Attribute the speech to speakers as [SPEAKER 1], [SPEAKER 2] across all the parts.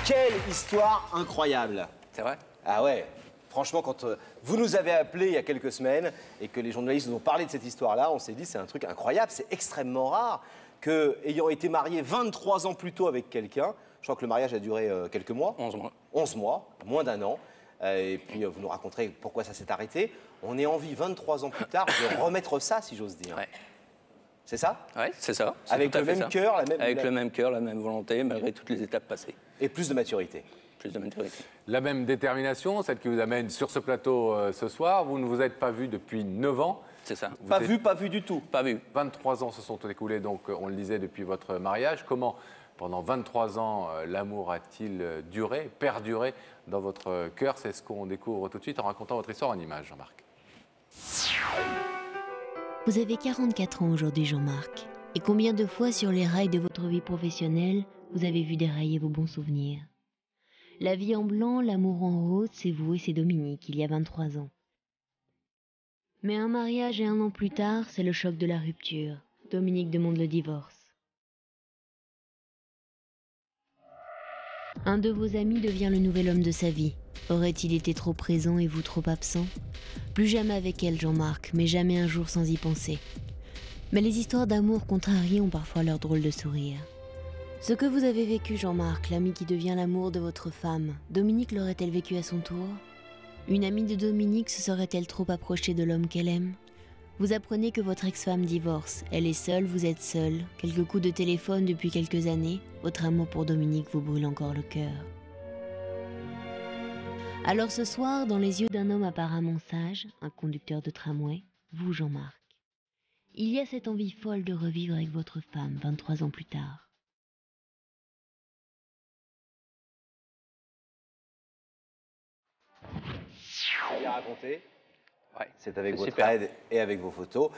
[SPEAKER 1] Quelle histoire incroyable!
[SPEAKER 2] C'est vrai?
[SPEAKER 1] Ah ouais, franchement, quand vous nous avez appelé il y a quelques semaines et que les journalistes nous ont parlé de cette histoire-là, on s'est dit c'est un truc incroyable, c'est extrêmement rare que, ayant été marié 23 ans plus tôt avec quelqu'un, je crois que le mariage a duré quelques mois.
[SPEAKER 2] 11 mois.
[SPEAKER 1] 11 mois, moins d'un an. Et puis vous nous raconterez pourquoi ça s'est arrêté. On est envie 23 ans plus tard de remettre ça, si j'ose dire.
[SPEAKER 2] Ouais.
[SPEAKER 1] C'est ça?
[SPEAKER 2] Oui, c'est ça.
[SPEAKER 1] Avec le même cœur,
[SPEAKER 2] le même cœur, la même volonté, malgré toutes les étapes passées.
[SPEAKER 1] Et plus de maturité.
[SPEAKER 2] Plus de maturité.
[SPEAKER 3] La même détermination, celle qui vous amène sur ce plateau ce soir. Vous ne vous êtes pas vu depuis 9 ans.
[SPEAKER 2] C'est ça.
[SPEAKER 1] Pas vu du tout.
[SPEAKER 2] Pas vu.
[SPEAKER 3] 23 ans se sont écoulés, donc on le disait, depuis votre mariage. Comment, pendant 23 ans, l'amour a-t-il duré, perduré dans votre cœur? C'est ce qu'on découvre tout de suite en racontant votre histoire en images, Jean-Marc.
[SPEAKER 4] Vous avez 44 ans aujourd'hui, Jean-Marc. Et combien de fois sur les rails de votre vie professionnelle, vous avez vu dérailler vos bons souvenirs? La vie en blanc, l'amour en rose, c'est vous et c'est Dominique, il y a 23 ans. Mais un mariage et 1 an plus tard, c'est le choc de la rupture. Dominique demande le divorce. Un de vos amis devient le nouvel homme de sa vie. Aurait-il été trop présent et vous trop absent? Plus jamais avec elle, Jean-Marc, mais jamais un jour sans y penser. Mais les histoires d'amour contrariées ont parfois leur drôle de sourire. Ce que vous avez vécu, Jean-Marc, l'ami qui devient l'amour de votre femme, Dominique l'aurait-elle vécu à son tour? Une amie de Dominique se serait-elle trop approchée de l'homme qu'elle aime? Vous apprenez que votre ex-femme divorce. Elle est seule, vous êtes seul. Quelques coups de téléphone depuis quelques années. Votre amour pour Dominique vous brûle encore le cœur. Alors ce soir, dans les yeux d'un homme apparemment sage, un conducteur de tramway, vous, Jean-Marc, il y a cette envie folle de revivre avec votre femme 23 ans plus tard.
[SPEAKER 1] Bien raconté.
[SPEAKER 2] Ouais.
[SPEAKER 1] C'est avec votre
[SPEAKER 2] super.
[SPEAKER 1] aide et avec vos photos.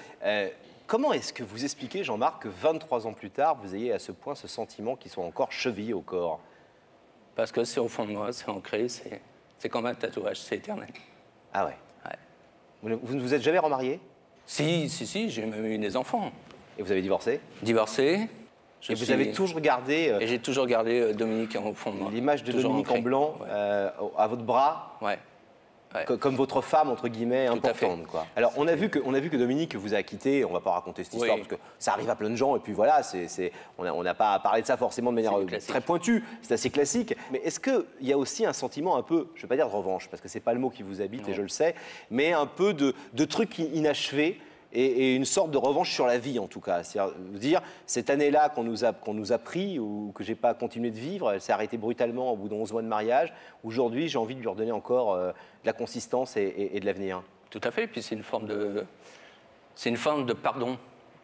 [SPEAKER 1] Comment est-ce que vous expliquez, Jean-Marc, que 23 ans plus tard, vous ayez à ce point ce sentiment qui soit encore chevillé au corps?
[SPEAKER 2] Parce que c'est au fond de moi, c'est ancré, c'est comme un tatouage, c'est éternel.
[SPEAKER 1] Ah ouais.
[SPEAKER 2] Ouais.
[SPEAKER 1] Vous ne vous êtes jamais remarié?
[SPEAKER 2] Si, j'ai même eu des enfants.
[SPEAKER 1] Et vous avez divorcé?
[SPEAKER 2] Divorcé.
[SPEAKER 1] Et vous avez toujours gardé
[SPEAKER 2] Et j'ai toujours gardé Dominique au fond de moi.
[SPEAKER 1] l'image de
[SPEAKER 2] Toujours
[SPEAKER 1] Dominique
[SPEAKER 2] ancré.
[SPEAKER 1] en blanc
[SPEAKER 2] Ouais.
[SPEAKER 1] À votre bras?
[SPEAKER 2] Ouais. Ouais.
[SPEAKER 1] Comme votre femme, entre guillemets,
[SPEAKER 2] Tout à
[SPEAKER 1] importante,
[SPEAKER 2] fait.
[SPEAKER 1] quoi. Alors, on a vu que Dominique vous a quitté. On ne va pas raconter cette histoire,
[SPEAKER 2] Oui.
[SPEAKER 1] parce que ça arrive à plein de gens. Et puis voilà, on n'a pas à parler de ça forcément de manière
[SPEAKER 2] C'est du classique.
[SPEAKER 1] très pointue. C'est assez classique. Mais est-ce qu'il y a aussi un sentiment un peu, je ne vais pas dire de revanche, parce que ce n'est pas le mot qui vous habite,
[SPEAKER 2] Non.
[SPEAKER 1] et je le sais, mais un peu de truc inachevé et une sorte de revanche sur la vie, en tout cas. C'est-à-dire dire, cette année-là qu'on nous a pris, ou que je n'ai pas continué de vivre, elle s'est arrêtée brutalement au bout de 11 mois de mariage. Aujourd'hui, j'ai envie de lui redonner encore de la consistance et de l'avenir.
[SPEAKER 2] Tout à fait. Puis c'est une forme de pardon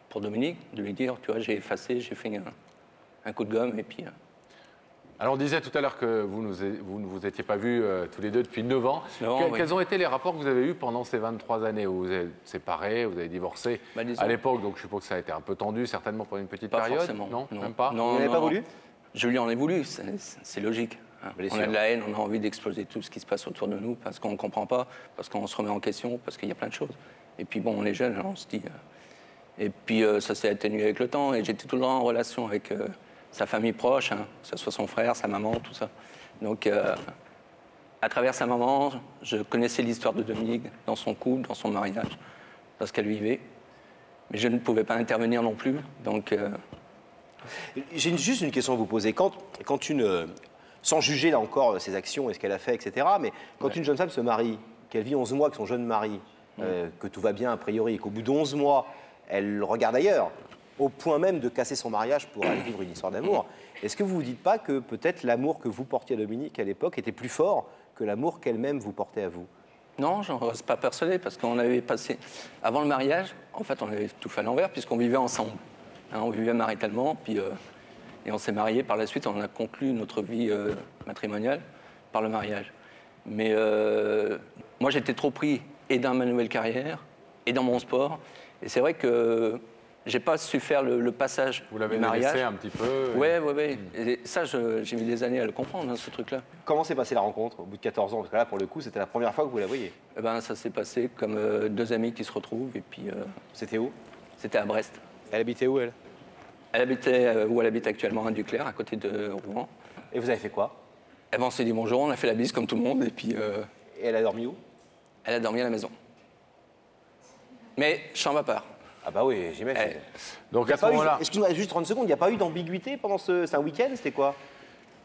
[SPEAKER 2] pour Dominique, de lui dire, tu vois, j'ai effacé, j'ai fait un coup de gomme et puis.
[SPEAKER 3] Alors on disait tout à l'heure que vous ne vous étiez pas vus tous les deux depuis 9 ans.
[SPEAKER 2] 9 ans, oui.
[SPEAKER 3] Quels ont été les rapports que vous avez eus pendant ces 23 années où vous êtes séparés, vous avez divorcé
[SPEAKER 2] Disons,
[SPEAKER 3] à l'époque, donc je suppose que ça a été un peu tendu, certainement pour une petite
[SPEAKER 2] pas
[SPEAKER 3] période.
[SPEAKER 2] forcément.
[SPEAKER 3] Non, même pas.
[SPEAKER 2] Non,
[SPEAKER 1] Vous n'avez pas voulu?
[SPEAKER 2] Je lui en ai voulu, c'est logique. Hein.
[SPEAKER 1] Bien
[SPEAKER 2] On
[SPEAKER 1] sûr.
[SPEAKER 2] a de la haine, on a envie d'exploser tout ce qui se passe autour de nous parce qu'on ne comprend pas, parce qu'on se remet en question, parce qu'il y a plein de choses. Et puis bon, on est jeunes, alors on se dit. Et puis ça s'est atténué avec le temps et j'étais tout le temps en relation avec sa famille proche, hein, que ce soit son frère, sa maman, tout ça. Donc à travers sa maman, je connaissais l'histoire de Dominique dans son couple, dans son mariage, parce qu'elle vivait. Mais je ne pouvais pas intervenir non plus, donc.
[SPEAKER 1] J'ai juste une question à vous poser. Quand sans juger là encore ses actions et ce qu'elle a fait, etc., mais quand une jeune femme se marie, qu'elle vit 11 mois avec son jeune mari, que tout va bien a priori, et qu'au bout d'11 mois, elle regarde ailleurs, au point même de casser son mariage pour aller vivre une histoire d'amour, est-ce que vous ne vous dites pas que peut-être l'amour que vous portiez à Dominique à l'époque était plus fort que l'amour qu'elle-même vous portait à vous?
[SPEAKER 2] Non, j'en reste pas persuadé, parce qu'on avait passé... Avant le mariage, en fait, on avait tout fait à l'envers, puisqu'on vivait ensemble. Hein, on vivait maritalement, puis... Et on s'est mariés. Par la suite, on a conclu notre vie matrimoniale par le mariage. Mais moi, j'étais trop pris et dans ma nouvelle carrière et dans mon sport. Et c'est vrai que j'ai pas su faire le passage
[SPEAKER 3] Vous l'avez
[SPEAKER 2] du mariage.
[SPEAKER 3] laissé un petit peu.
[SPEAKER 2] Ouais. Et ça, j'ai mis des années à le comprendre, hein, ce truc-là.
[SPEAKER 1] Comment s'est passée la rencontre au bout de 14 ans? Parce que là, pour le coup, c'était la première fois que vous la voyez.
[SPEAKER 2] Eh ben, ça s'est passé comme deux amis qui se retrouvent. Et puis,
[SPEAKER 1] C'était où?
[SPEAKER 2] c'était à Brest.
[SPEAKER 1] Elle habitait où, elle?
[SPEAKER 2] Elle habitait où elle habite actuellement, à Duclair, à côté de Rouen.
[SPEAKER 1] Et vous avez fait quoi?
[SPEAKER 2] Eh ben, on s'est dit bonjour, on a fait la bise comme tout le monde, et puis
[SPEAKER 1] Et elle a dormi où?
[SPEAKER 2] elle a dormi à la maison. Mais chambre à part.
[SPEAKER 1] Ah bah oui, j'imagine.
[SPEAKER 3] Donc
[SPEAKER 1] Il y a
[SPEAKER 3] à ce
[SPEAKER 1] pas eu,
[SPEAKER 3] moment-là,
[SPEAKER 1] excuse-moi, juste 30 secondes, il n'y a pas eu d'ambiguïté pendant ce... C'est un week-end, c'était quoi?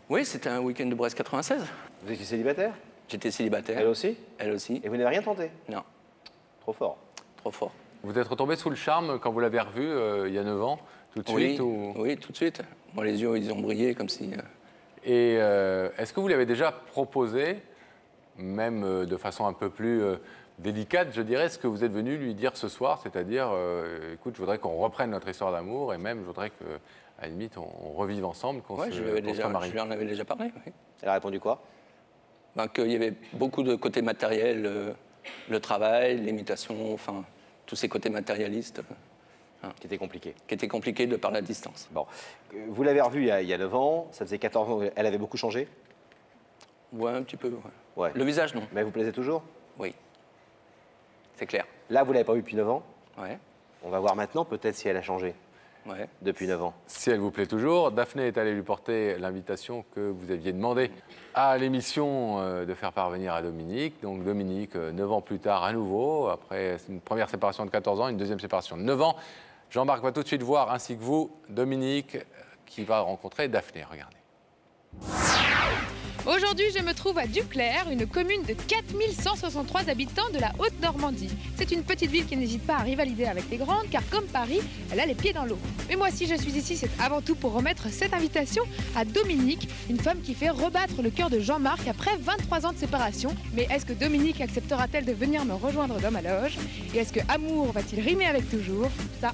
[SPEAKER 2] Oui, c'était un week-end de Brest 96.
[SPEAKER 1] Vous étiez célibataire?
[SPEAKER 2] J'étais célibataire.
[SPEAKER 1] Elle aussi?
[SPEAKER 2] Elle aussi.
[SPEAKER 1] Et vous n'avez rien tenté?
[SPEAKER 2] Non,
[SPEAKER 1] Trop fort.
[SPEAKER 2] trop fort.
[SPEAKER 3] vous êtes retombé sous le charme quand vous l'avez revu il y a 9 ans, tout de
[SPEAKER 2] Oui,
[SPEAKER 3] suite ou...
[SPEAKER 2] oui, tout de suite. Moi, les yeux, ils ont brillé comme si...
[SPEAKER 3] Et est-ce que vous lui avez déjà proposé, même de façon un peu plus délicate, je dirais, ce que vous êtes venu lui dire ce soir, c'est-à-dire, écoute, je voudrais qu'on reprenne notre histoire d'amour et même je voudrais que, à la limite, on revive ensemble, qu'on
[SPEAKER 2] Ouais,
[SPEAKER 3] se
[SPEAKER 2] je
[SPEAKER 3] remarie.
[SPEAKER 2] lui en avais déjà parlé. Oui.
[SPEAKER 1] Elle a répondu quoi?
[SPEAKER 2] Ben, qu'il y avait beaucoup de côtés matériels, le travail, l'imitation, enfin, tous ces côtés matérialistes
[SPEAKER 1] Qui était compliqué.
[SPEAKER 2] qui étaient compliqués de par la distance.
[SPEAKER 1] Bon. Vous l'avez revue il y a 9 ans, ça faisait 14 ans, elle avait beaucoup changé?
[SPEAKER 2] Ouais, un petit peu. Ouais.
[SPEAKER 1] Ouais.
[SPEAKER 2] Le visage, non.
[SPEAKER 1] Mais elle vous plaisait toujours?
[SPEAKER 2] Oui. C'est clair.
[SPEAKER 1] Là, vous ne l'avez pas vue depuis 9 ans.
[SPEAKER 2] Ouais,
[SPEAKER 1] On va voir maintenant peut-être si elle a changé
[SPEAKER 2] ouais.
[SPEAKER 1] depuis 9 ans.
[SPEAKER 3] Si elle vous plaît toujours, Daphné est allée lui porter l'invitation que vous aviez demandée à l'émission de faire parvenir à Dominique. Donc Dominique, 9 ans plus tard, à nouveau, après une première séparation de 14 ans, une deuxième séparation de 9 ans. Jean-Marc va tout de suite voir, ainsi que vous, Dominique, qui va rencontrer Daphné. Regardez.
[SPEAKER 5] Aujourd'hui, je me trouve à Duclair, une commune de 4163 habitants de la Haute-Normandie. C'est une petite ville qui n'hésite pas à rivaliser avec les grandes, car comme Paris, elle a les pieds dans l'eau. Mais moi, si je suis ici, c'est avant tout pour remettre cette invitation à Dominique, une femme qui fait rebattre le cœur de Jean-Marc après 23 ans de séparation. Mais est-ce que Dominique acceptera-t-elle de venir me rejoindre dans ma loge? Et est-ce que amour va-t-il rimer avec toujours? Ça,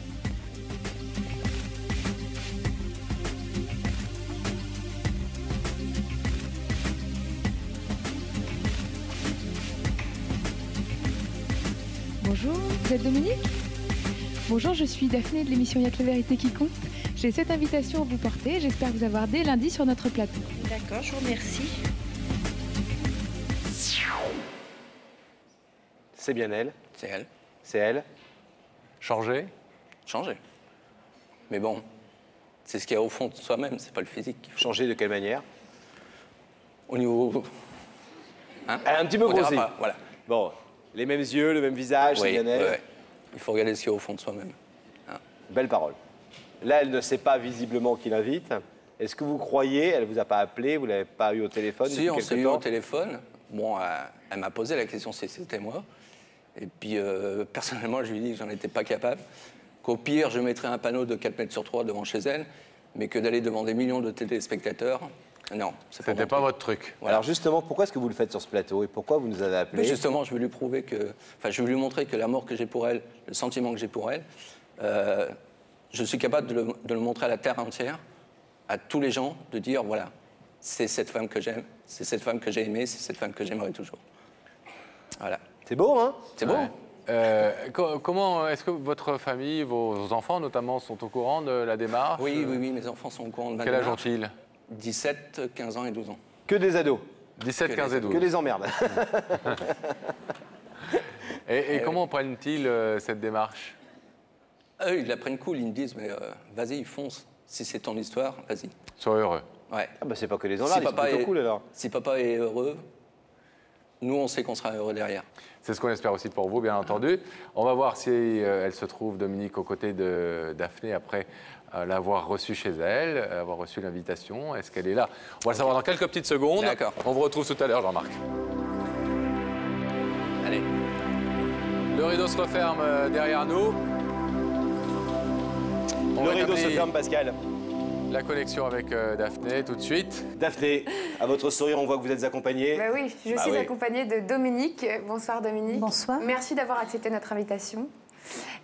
[SPEAKER 5] bonjour, vous êtes Dominique? Bonjour, je suis Daphné de l'émission Y'a que la vérité qui compte. J'ai cette invitation à vous porter, j'espère vous avoir dès lundi sur notre plateau.
[SPEAKER 6] D'accord, je vous remercie.
[SPEAKER 1] C'est bien elle,
[SPEAKER 2] C'est elle.
[SPEAKER 1] c'est elle.
[SPEAKER 3] Changé?
[SPEAKER 2] Changer. Mais bon, c'est ce qu'il y a au fond de soi-même, c'est pas le physique qu'il faut.
[SPEAKER 1] Changer de quelle manière?
[SPEAKER 2] Au niveau... Hein?
[SPEAKER 1] Elle est un petit peu
[SPEAKER 2] On dira
[SPEAKER 1] grossie.
[SPEAKER 2] pas, voilà.
[SPEAKER 1] Bon, les mêmes yeux, le même visage, c'est
[SPEAKER 2] Oui,
[SPEAKER 1] bien elle.
[SPEAKER 2] ouais. Il faut regarder ce qu'il y a au fond de soi-même.
[SPEAKER 1] Belle parole. Là, elle ne sait pas visiblement qui l'invite. Est-ce que vous croyez, elle ne vous a pas appelé, vous ne l'avez pas eu au téléphone
[SPEAKER 2] Si,
[SPEAKER 1] depuis
[SPEAKER 2] on
[SPEAKER 1] quelque
[SPEAKER 2] s'est eu
[SPEAKER 1] temps
[SPEAKER 2] au téléphone. Bon, elle m'a posé la question si c'était moi. Et puis, personnellement, je lui ai dit que j'en étais pas capable. Qu'au pire, je mettrais un panneau de 4 mètres sur 3 devant chez elle. Mais que d'aller devant des millions de téléspectateurs, non, c'est pas
[SPEAKER 3] C'était
[SPEAKER 2] mon
[SPEAKER 3] pas
[SPEAKER 2] truc.
[SPEAKER 3] votre truc.
[SPEAKER 2] Voilà.
[SPEAKER 1] Alors justement, pourquoi est-ce que vous le faites sur ce plateau et pourquoi vous nous avez appelé?
[SPEAKER 2] Mais justement, je veux lui prouver que... Enfin, je veux lui montrer que l'amour que j'ai pour elle, le sentiment que j'ai pour elle, je suis capable de le montrer à la terre entière, à tous les gens, de dire, voilà, c'est cette femme que j'aime, c'est cette femme que j'ai aimée, c'est cette femme que j'aimerai toujours. Voilà.
[SPEAKER 1] C'est beau, hein?
[SPEAKER 2] C'est beau.
[SPEAKER 3] Ouais. Comment est-ce que votre famille, vos enfants notamment, sont au courant de la démarche?
[SPEAKER 2] Oui, oui, oui, mes enfants sont au courant de ma
[SPEAKER 3] Quel âge
[SPEAKER 2] démarche.
[SPEAKER 3] ont-ils?
[SPEAKER 2] 17, 15 ans et 12 ans.
[SPEAKER 1] Que des ados,
[SPEAKER 3] 17, 15 et 12.
[SPEAKER 1] que des emmerdes.
[SPEAKER 3] Et comment prennent-ils cette démarche?
[SPEAKER 2] Eux, ils la prennent cool, ils me disent, mais vas-y, fonce. Si c'est ton histoire, vas-y.
[SPEAKER 3] Sois heureux.
[SPEAKER 2] Ouais.
[SPEAKER 1] Ah bah c'est pas que les emmerdes, ils sont plutôt cool alors.
[SPEAKER 2] Si papa est heureux, nous, on sait qu'on sera heureux derrière.
[SPEAKER 3] C'est ce qu'on espère aussi pour vous, bien entendu. On va voir si elle se trouve, Dominique, aux côtés de Daphné après l'avoir reçue chez elle, avoir reçu l'invitation. Est-ce qu'elle est là? On va le savoir dans quelques petites secondes.
[SPEAKER 2] D'accord.
[SPEAKER 3] On vous retrouve tout à l'heure, Jean-Marc.
[SPEAKER 2] Allez.
[SPEAKER 3] Le rideau se referme derrière nous. On
[SPEAKER 1] Le rideau se
[SPEAKER 3] rétablit
[SPEAKER 1] ferme, Pascal.
[SPEAKER 3] la connexion avec Daphné tout de suite.
[SPEAKER 1] Daphné, à votre sourire, on voit que vous êtes accompagnée.
[SPEAKER 7] Bah oui, je
[SPEAKER 1] Bah
[SPEAKER 7] suis
[SPEAKER 1] oui.
[SPEAKER 7] accompagnée de Dominique. Bonsoir Dominique.
[SPEAKER 6] Bonsoir.
[SPEAKER 7] Merci d'avoir accepté notre invitation.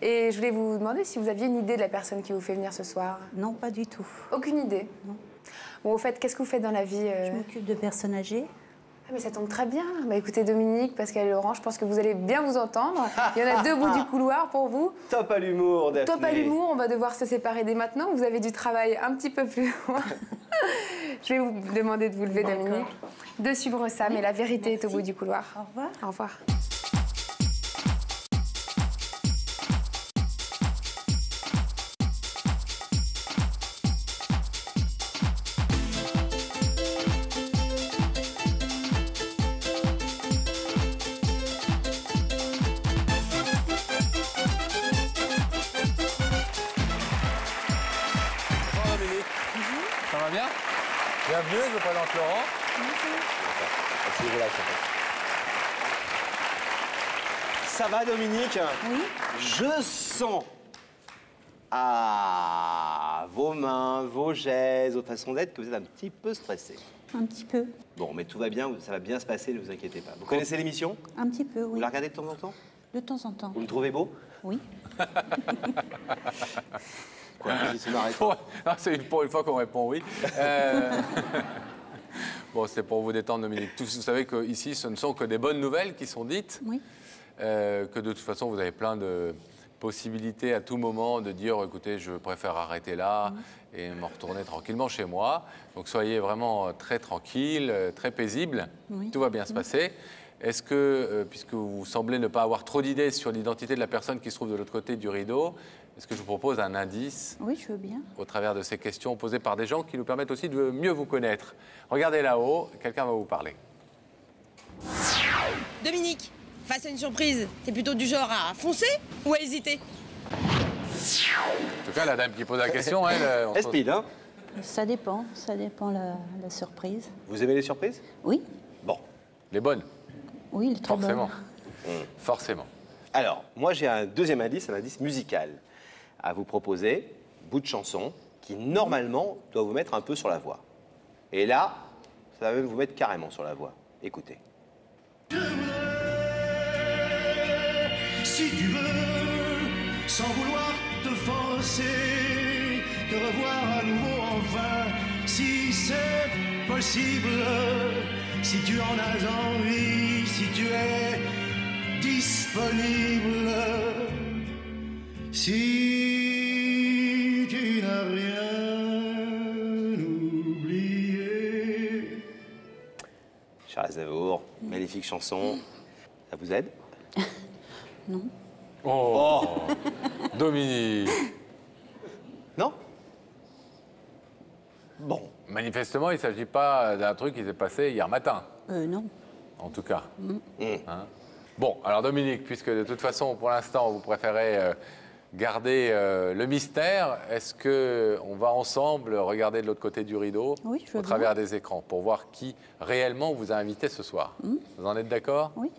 [SPEAKER 7] Et je voulais vous demander si vous aviez une idée de la personne qui vous fait venir ce soir.
[SPEAKER 6] Non, pas du tout.
[SPEAKER 7] Aucune idée?
[SPEAKER 6] Non.
[SPEAKER 7] Bon, au fait, qu'est-ce que vous faites dans la vie
[SPEAKER 6] Je m'occupe de personnes âgées.
[SPEAKER 7] Ah, mais ça tombe très bien. Bah écoutez Dominique, Pascal et Laurent, je pense que vous allez bien vous entendre. Il y en a deux bouts du couloir pour vous.
[SPEAKER 1] Top à l'humour, Daphné.
[SPEAKER 7] Top à l'humour, on va devoir se séparer dès maintenant. Vous avez du travail un petit peu plus loin. Je vais vous demander de vous lever, Dominique, de suivre ça, mais la vérité est au bout du couloir.
[SPEAKER 6] Au revoir.
[SPEAKER 7] Au revoir.
[SPEAKER 3] Bienvenue, je vous présente Laurent.
[SPEAKER 1] Ça va, Dominique?
[SPEAKER 6] Oui.
[SPEAKER 1] Je sens vos mains, vos gestes, vos façons d'être que vous êtes un petit peu stressé.
[SPEAKER 6] Un petit peu.
[SPEAKER 1] Bon, mais tout va bien, ça va bien se passer, ne vous inquiétez pas. Vous connaissez l'émission?
[SPEAKER 6] Un petit peu,
[SPEAKER 1] Vous
[SPEAKER 6] oui.
[SPEAKER 1] la regardez de temps en temps?
[SPEAKER 6] De temps en temps.
[SPEAKER 1] Vous me trouvez beau?
[SPEAKER 6] Oui.
[SPEAKER 1] Quoi, il se marre.
[SPEAKER 3] Non, c'est pour une fois qu'on répond oui. Bon, c'est pour vous détendre, Dominique. Vous savez qu'ici, ce ne sont que des bonnes nouvelles qui sont dites.
[SPEAKER 6] Oui.
[SPEAKER 3] Que de toute façon, vous avez plein de possibilités à tout moment de dire, écoutez, je préfère arrêter là et me retourner tranquillement chez moi. Donc soyez vraiment très tranquille, très paisible.
[SPEAKER 6] Oui.
[SPEAKER 3] Tout va bien se passer. Est-ce que, puisque vous semblez ne pas avoir trop d'idées sur l'identité de la personne qui se trouve de l'autre côté du rideau, est-ce que je vous propose un indice
[SPEAKER 6] Oui, je veux bien.
[SPEAKER 3] au travers de ces questions posées par des gens qui nous permettent aussi de mieux vous connaître? Regardez là-haut, quelqu'un va vous parler.
[SPEAKER 8] Dominique, face à une surprise, t'es plutôt du genre à foncer ou à hésiter?
[SPEAKER 3] En tout cas, la dame qui pose la question, elle... on se pose-
[SPEAKER 1] Speed, hein?
[SPEAKER 6] Ça dépend la surprise.
[SPEAKER 1] Vous aimez les surprises?
[SPEAKER 6] Oui.
[SPEAKER 1] Bon.
[SPEAKER 3] Les bonnes,
[SPEAKER 6] Oui, il est très
[SPEAKER 3] forcément.
[SPEAKER 6] bonne.
[SPEAKER 3] Forcément.
[SPEAKER 1] Alors, moi j'ai un deuxième indice, un indice musical à vous proposer, bout de chanson, qui normalement doit vous mettre un peu sur la voie. Et là, ça va même vous mettre carrément sur la voie. Écoutez.
[SPEAKER 9] Si tu veux, sans vouloir te forcer, te revoir à nouveau enfin, si c'est possible, si tu en as envie, si tu es disponible, si tu n'as rien oublié.
[SPEAKER 1] Charles Aznavour, magnifique chanson. Ça vous aide?
[SPEAKER 6] Non.
[SPEAKER 3] Oh, Dominique.
[SPEAKER 1] Non? Bon.
[SPEAKER 3] Manifestement, il ne s'agit pas d'un truc qui s'est passé hier matin,
[SPEAKER 6] Non.
[SPEAKER 3] en tout cas. Hein? Bon, alors Dominique, puisque de toute façon, pour l'instant, vous préférez garder le mystère, est-ce qu'on va ensemble regarder de l'autre côté du rideau,
[SPEAKER 6] Oui, je veux
[SPEAKER 3] au travers des écrans, pour voir qui réellement vous a invité ce soir? Vous en êtes d'accord?
[SPEAKER 6] Oui.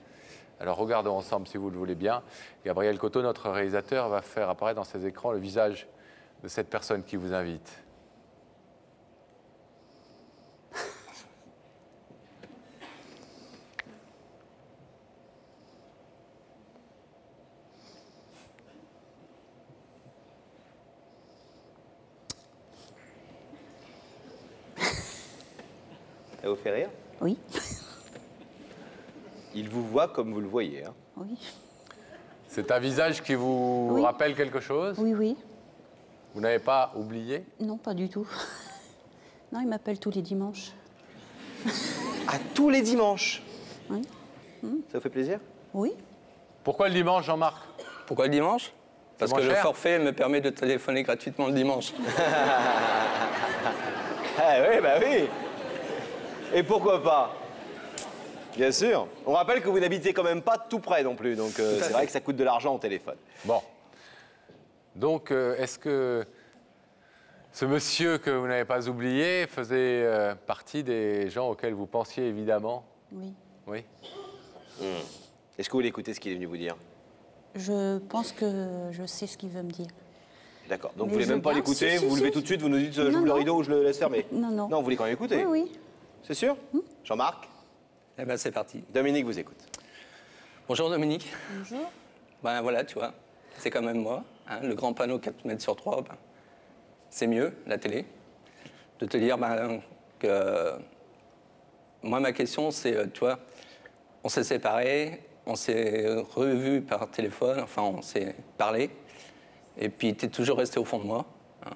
[SPEAKER 3] Alors regardons ensemble, si vous le voulez bien. Gabriel Coteau, notre réalisateur, va faire apparaître dans ses écrans le visage de cette personne qui vous invite.
[SPEAKER 1] Ça vous fait rire?
[SPEAKER 6] Oui.
[SPEAKER 1] Il vous voit comme vous le voyez. Hein.
[SPEAKER 6] Oui.
[SPEAKER 3] C'est un visage qui vous
[SPEAKER 6] Oui.
[SPEAKER 3] rappelle quelque chose?
[SPEAKER 6] Oui, oui.
[SPEAKER 3] Vous n'avez pas oublié?
[SPEAKER 6] Non, pas du tout. Non, il m'appelle tous les dimanches.
[SPEAKER 1] À tous les dimanches.
[SPEAKER 6] Oui.
[SPEAKER 1] Ça vous fait plaisir?
[SPEAKER 6] Oui.
[SPEAKER 3] Pourquoi le dimanche, Jean-Marc?
[SPEAKER 2] Pourquoi le dimanche? Parce
[SPEAKER 3] moins
[SPEAKER 2] que le
[SPEAKER 3] cher.
[SPEAKER 2] forfait me permet de téléphoner gratuitement le dimanche.
[SPEAKER 1] Ah oui, bah oui. Et pourquoi pas? Bien sûr. On rappelle que vous n'habitez quand même pas tout près non plus, donc c'est vrai que ça coûte de l'argent au téléphone.
[SPEAKER 3] Bon. Donc, est-ce que ce monsieur que vous n'avez pas oublié faisait partie des gens auxquels vous pensiez évidemment?
[SPEAKER 6] Oui.
[SPEAKER 3] Oui.
[SPEAKER 1] Est-ce que vous voulez écouter ce qu'il est venu vous dire?
[SPEAKER 6] Je pense que je sais ce qu'il veut me dire.
[SPEAKER 1] D'accord. Donc
[SPEAKER 6] Mais
[SPEAKER 1] vous voulez
[SPEAKER 6] je
[SPEAKER 1] même pas
[SPEAKER 6] veux bien.
[SPEAKER 1] l'écouter,
[SPEAKER 6] Si,
[SPEAKER 1] vous vous
[SPEAKER 6] si,
[SPEAKER 1] levez
[SPEAKER 6] si.
[SPEAKER 1] tout de suite, vous nous dites
[SPEAKER 6] Non,
[SPEAKER 1] j'ouvre le
[SPEAKER 6] non.
[SPEAKER 1] rideau ou je le laisse fermer?
[SPEAKER 6] Non, non.
[SPEAKER 1] Non, vous voulez quand même écouter?
[SPEAKER 6] Oui, oui.
[SPEAKER 1] C'est sûr? Jean-Marc?
[SPEAKER 2] Eh bien, c'est parti.
[SPEAKER 1] Dominique vous écoute.
[SPEAKER 2] Bonjour Dominique.
[SPEAKER 6] Bonjour.
[SPEAKER 2] Ben voilà, tu vois, c'est quand même moi. Hein, le grand panneau 4 mètres sur 3, ben, c'est mieux, la télé. De te dire que... Moi, ma question, c'est, tu vois, on s'est séparés, on s'est revus par téléphone, enfin, on s'est parlé. Et puis, tu es toujours resté au fond de moi. Hein,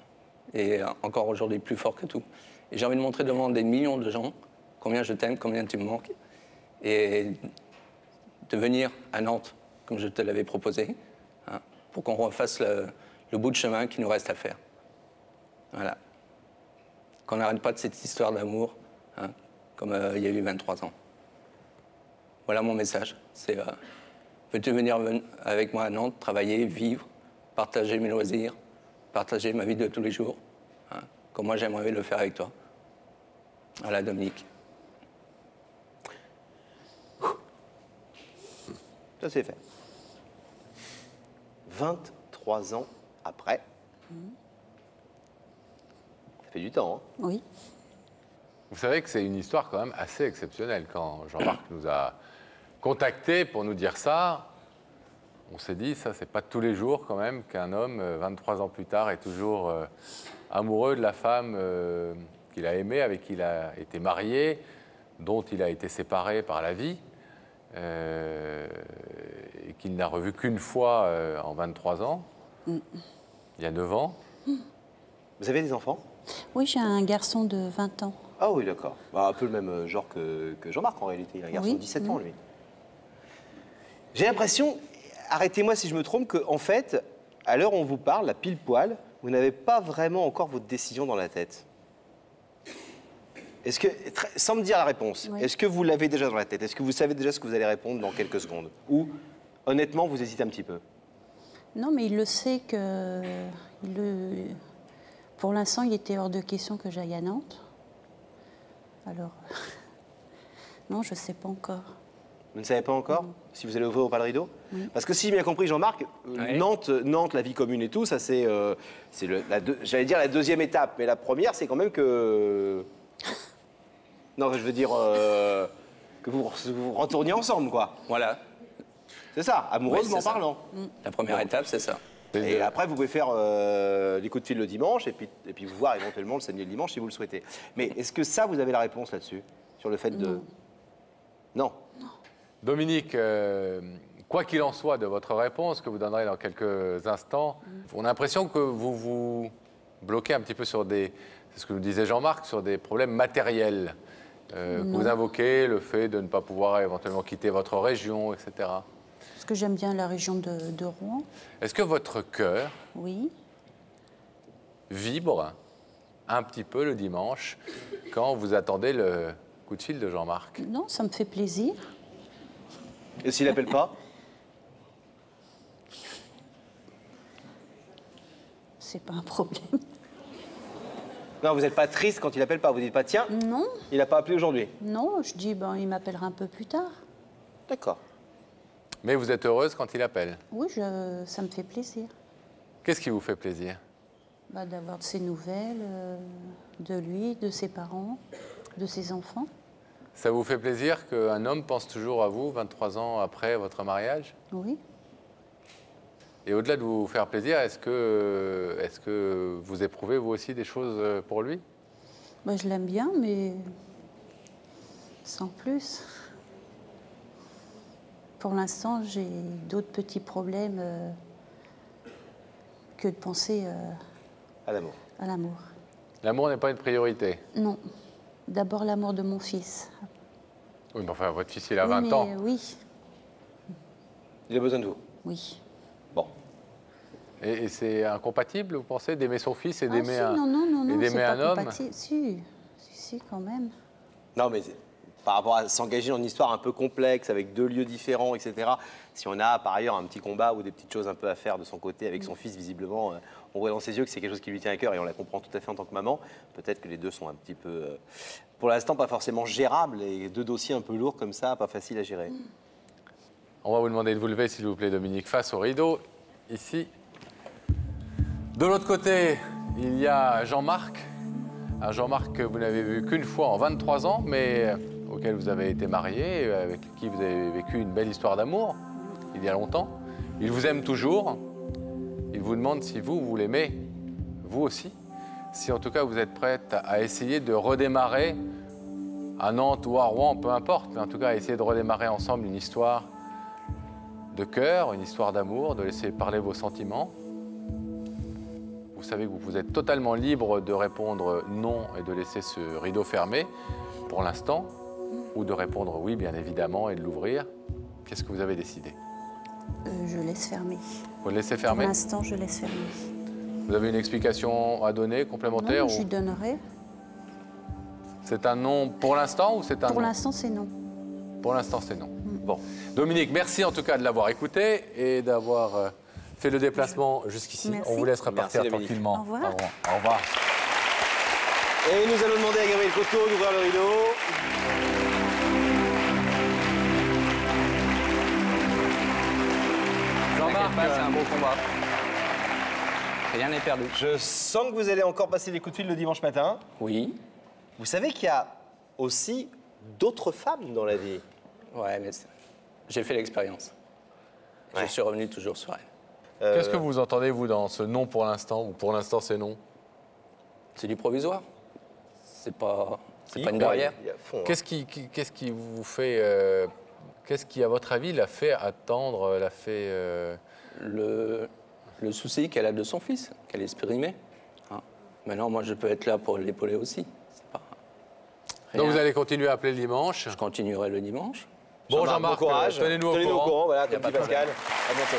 [SPEAKER 2] et encore aujourd'hui, plus fort que tout. Et j'ai envie de montrer devant des millions de gens combien je t'aime, combien tu me manques. Et de venir à Nantes, comme je te l'avais proposé, hein, pour qu'on refasse le bout de chemin qui nous reste à faire. Voilà. Qu'on n'arrête pas de cette histoire d'amour, hein, comme il y a eu 23 ans. Voilà mon message. C'est, veux-tu venir avec moi à Nantes, travailler, vivre, partager mes loisirs, partager ma vie de tous les jours, hein, comme moi j'aimerais le faire avec toi. Voilà, Dominique.
[SPEAKER 1] Ça c'est fait. 23 ans après. Ça fait du temps, hein?
[SPEAKER 6] Oui.
[SPEAKER 3] Vous savez que c'est une histoire quand même assez exceptionnelle. Quand Jean-Marc nous a contactés pour nous dire ça, on s'est dit, ça, c'est pas tous les jours quand même qu'un homme, 23 ans plus tard, est toujours amoureux de la femme qu'il a aimée, avec qui il a été marié, dont il a été séparé par la vie, et qu'il n'a revu qu'une fois en 23 ans, il y a 9 ans.
[SPEAKER 1] Vous avez des enfants?
[SPEAKER 6] Oui, j'ai un garçon de 20 ans.
[SPEAKER 1] Ah oui, d'accord. Bah, un peu le même genre que Jean-Marc en réalité. Il a un garçon de 17 ans, lui. J'ai l'impression, arrêtez-moi si je me trompe, qu'en fait, à l'heure où on vous parle, la pile poil, vous n'avez pas vraiment encore votre décision dans la tête. Est-ce que, sans me dire la réponse,
[SPEAKER 6] Oui.
[SPEAKER 1] est-ce que vous l'avez déjà dans la tête? Est-ce que vous savez déjà ce que vous allez répondre dans quelques secondes? Ou, honnêtement, vous hésitez un petit peu?
[SPEAKER 6] Non, mais il le sait que... Pour l'instant, il était hors de question que j'aille à Nantes. Alors... Non, je ne sais pas encore.
[SPEAKER 1] Vous ne savez pas encore si vous allez ouvrir ou pas le rideau?
[SPEAKER 6] Oui.
[SPEAKER 1] Parce que si j'ai bien compris, Jean-Marc, Nantes, la vie commune et tout, ça c'est, j'allais dire la deuxième étape, mais la première, c'est quand même que... Non, je veux dire que vous retourniez ensemble, quoi.
[SPEAKER 2] Voilà.
[SPEAKER 1] C'est ça, amoureusement
[SPEAKER 2] Oui, c'est ça.
[SPEAKER 1] parlant.
[SPEAKER 2] La première étape, c'est ça.
[SPEAKER 1] Et après, vous pouvez faire des coups de fil le dimanche et puis vous voir éventuellement le samedi et le dimanche si vous le souhaitez. Mais est-ce que ça, vous avez la réponse là-dessus? Sur le fait de... Non.
[SPEAKER 3] Dominique, quoi qu'il en soit de votre réponse, que vous donnerez dans quelques instants, on a l'impression que vous vous bloquez un petit peu sur des... C'est ce que nous disait Jean-Marc, sur des problèmes matériels. Que vous invoquez, le fait de ne pas pouvoir éventuellement quitter votre région, etc.
[SPEAKER 6] Parce que j'aime bien la région de Rouen.
[SPEAKER 3] Est-ce que votre cœur
[SPEAKER 6] Oui.
[SPEAKER 3] vibre un petit peu le dimanche quand vous attendez le coup de fil de Jean-Marc?
[SPEAKER 6] Non, ça me fait plaisir.
[SPEAKER 1] Et s'il n'appelle pas?
[SPEAKER 6] C'est pas un problème.
[SPEAKER 1] Non, vous n'êtes pas triste quand il n'appelle pas. Vous dites pas, tiens,
[SPEAKER 6] Non,
[SPEAKER 1] il n'a pas appelé aujourd'hui.
[SPEAKER 6] non, je dis, ben, il m'appellera un peu plus tard.
[SPEAKER 1] D'accord.
[SPEAKER 3] Mais vous êtes heureuse quand il appelle?
[SPEAKER 6] Oui, ça me fait plaisir.
[SPEAKER 3] Qu'est-ce qui vous fait plaisir?
[SPEAKER 6] Bah, d'avoir de ses nouvelles, de lui, de ses parents, de ses enfants.
[SPEAKER 3] Ça vous fait plaisir qu'un homme pense toujours à vous 23 ans après votre mariage?
[SPEAKER 6] Oui.
[SPEAKER 3] Et au-delà de vous faire plaisir, est-ce que vous éprouvez vous aussi des choses pour lui?
[SPEAKER 6] Bah, je l'aime bien, mais sans plus. Pour l'instant, j'ai d'autres petits problèmes que de penser
[SPEAKER 1] À l'amour.
[SPEAKER 6] à l'amour.
[SPEAKER 3] L'amour n'est pas une priorité?
[SPEAKER 6] Non. D'abord l'amour de mon fils.
[SPEAKER 3] Oui, mais enfin, votre fils, il a
[SPEAKER 6] Oui,
[SPEAKER 3] 20
[SPEAKER 6] mais
[SPEAKER 3] ans.
[SPEAKER 6] Oui,
[SPEAKER 1] Il a besoin de vous.
[SPEAKER 6] oui.
[SPEAKER 1] Bon.
[SPEAKER 3] Et c'est incompatible, vous pensez, d'aimer son fils et
[SPEAKER 6] Ah,
[SPEAKER 3] d'aimer
[SPEAKER 6] si,
[SPEAKER 3] un,
[SPEAKER 6] non,
[SPEAKER 3] et
[SPEAKER 6] c'est
[SPEAKER 3] d'aimer
[SPEAKER 6] pas
[SPEAKER 3] un homme?
[SPEAKER 6] compatible. Si, quand même.
[SPEAKER 1] Non, mais par rapport à s'engager dans une histoire un peu complexe, avec deux lieux différents, etc., si on a par ailleurs un petit combat ou des petites choses un peu à faire de son côté avec son fils, visiblement, on voit dans ses yeux que c'est quelque chose qui lui tient à cœur et on la comprend tout à fait en tant que maman. Peut-être que les deux sont un petit peu, pour l'instant, pas forcément gérables et deux dossiers un peu lourds comme ça, pas faciles à gérer.
[SPEAKER 3] On va vous demander de vous lever, s'il vous plaît, Dominique, face au rideau, ici. De l'autre côté, il y a Jean-Marc. Un Jean-Marc que vous n'avez vu qu'une fois en 23 ans, mais auquel vous avez été marié, avec qui vous avez vécu une belle histoire d'amour, il y a longtemps. Il vous aime toujours. Il vous demande si vous l'aimez, vous aussi. Si en tout cas vous êtes prête à essayer de redémarrer à Nantes ou à Rouen, peu importe, mais en tout cas à essayer de redémarrer ensemble une histoire de cœur, une histoire d'amour, de laisser parler vos sentiments. Vous savez que vous êtes totalement libre de répondre non et de laisser ce rideau fermé pour l'instant, ou de répondre oui, bien évidemment, et de l'ouvrir. Qu'est-ce que vous avez décidé?
[SPEAKER 6] Je laisse fermer.
[SPEAKER 3] Vous le laissez
[SPEAKER 6] Pour
[SPEAKER 3] fermer?
[SPEAKER 6] l'instant, je laisse fermer.
[SPEAKER 3] Vous avez une explication à donner, complémentaire?
[SPEAKER 6] Non, je lui donnerai.
[SPEAKER 3] C'est un non pour l'instant ou c'est un
[SPEAKER 6] Pour
[SPEAKER 3] non?
[SPEAKER 6] l'instant, c'est non.
[SPEAKER 3] Pour l'instant, c'est non. Bon. Dominique, merci en tout cas de l'avoir écouté et d'avoir fait le déplacement jusqu'ici.
[SPEAKER 6] Merci.
[SPEAKER 3] On vous laisse repartir
[SPEAKER 1] Merci, Dominique.
[SPEAKER 3] tranquillement.
[SPEAKER 6] Au revoir.
[SPEAKER 3] Au revoir.
[SPEAKER 1] Et nous allons demander à Gabriel Coteau d'ouvrir le rideau.
[SPEAKER 2] Jean-Marc, c'est un beau combat. Rien n'est perdu.
[SPEAKER 1] Je sens que vous allez encore passer des coups de fil le dimanche matin.
[SPEAKER 2] Oui.
[SPEAKER 1] Vous savez qu'il y a aussi d'autres femmes dans la vie.
[SPEAKER 2] Ouais, mais j'ai fait l'expérience. Je suis revenu toujours sur elle.
[SPEAKER 3] Qu'est-ce que vous entendez, vous, dans ce non pour l'instant, ou pour l'instant c'est non?
[SPEAKER 2] C'est du provisoire. C'est pas une barrière.
[SPEAKER 3] Qu'est-ce qui vous fait... qu'est-ce qui, à votre avis, l'a fait attendre, l'a fait...
[SPEAKER 2] Le souci qu'elle a de son fils, qu'elle exprimait. Hein. Maintenant, moi, je peux être là pour l'épauler aussi.
[SPEAKER 3] Donc vous allez continuer à appeler le dimanche?
[SPEAKER 2] Je continuerai le dimanche.
[SPEAKER 3] Bon, Jean-Marc,
[SPEAKER 1] bon courage.
[SPEAKER 3] tenez-nous au courant.
[SPEAKER 1] Voilà, comme dit Pascal. À bientôt.